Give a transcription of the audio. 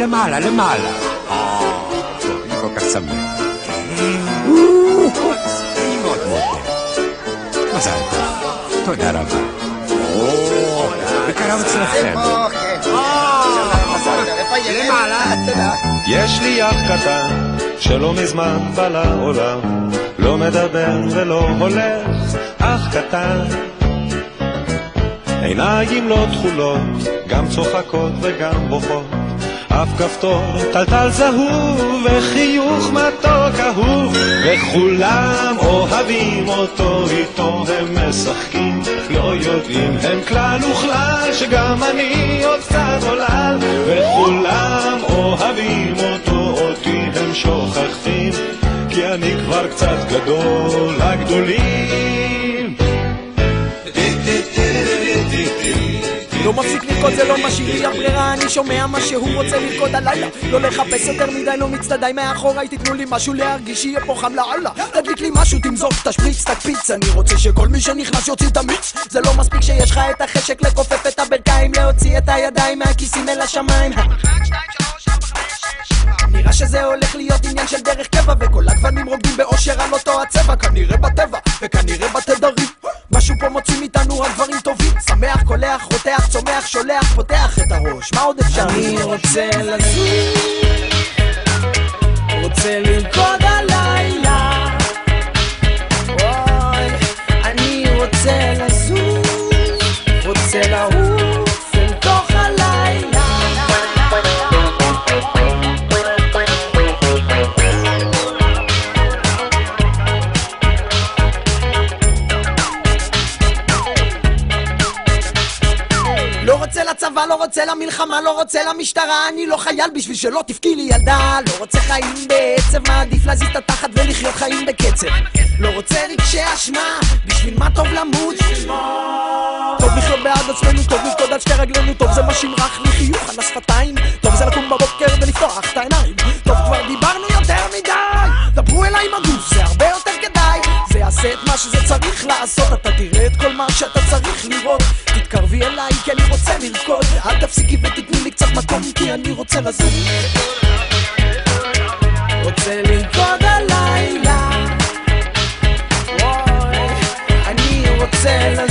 למעלה, למעלה. טוב, אני כל כך שמח. אני מאוד מודה. מזל טוב. תודה רבה. בקרב אצלכם. למעלה. יש לי אח קטן שלא מזמן בא לעולם, לא מדבר ולא הולך, אח קטן. עיניים לא תכולות, גם צוחקות וגם בוכות, אף כפתור טלטל זהוב וחיוך מתוק אהוב, וכולם אוהבים אותו, איתו הם משחקים, לא יודעים הם כלל וכלל שגם אני עוד קצת עולל, וכולם אוהבים אותו, אותי הם שוכחים, כי אני כבר קצת גדול הגדולים. לא מפסיק לרקוד, זה לא מה שהיא הברירה, אני שומע מה שהוא רוצה לרקוד הלילה, לא לחפש יותר מדי, לא מצטדי מאחוריי, תתנו לי משהו להרגיש, שיהיה פה חם לאללה, תדליק לי משהו, תמזוג, תשפריץ, תקפיץ, אני רוצה שכל מי שנכנס יוציא את המיץ, זה לא מספיק שיש לך את החשק לכופף את הברכיים, להוציא את הידיים מהכיסים אל השמיים. נראה שזה הולך להיות עניין של דרך קבע, וכל הגוונים רוקדים באושר על אותו הצבע, כנראה בטבע וכנראה בתדרים, משהו פה מוצאים איתנו רק דברים טובים, שמח, קולח, רותח, צומח, שולח, פותח את הראש, מה עוד אפשר? אני רוצה לזוז, רוצה לרקוד הלילה, אוי, אני רוצה לזוז, רוצה לעוף אל תוך הלילה. לא רוצה לצבא, לא רוצה למלחמה, לא רוצה למשטרה, אני לא חייל בשביל שלא תפקי לי ילדה, לא רוצה חיים בעצב, מעדיף להזיז את התחת ולחיות חיים בקצב, לא רוצה רגשי אשמה, בשביל מה טוב למות, טוב לחיות בעד עצמנו, טוב לרקוד על שתי רגלינו, טוב זה מה שמרח לי חיוך על השפתיים, טוב זה לקום בבוקר ולפתוח את העיניים, טוב כבר דיברנו יותר מדי, דברו אליי עם הגוף, זה הרבה יותר כדאי, זה יעשה את מה שזה צריך לעשות, אתה תראה את כל מה שאתה צריך לראות, תתקרבי אליי כי אני רוצה לרקוד, אל תפסיקי ותתני לי קצת מקום כי אני רוצה לזוז, רוצה לרקוד הלילה, אני רוצה לזוז.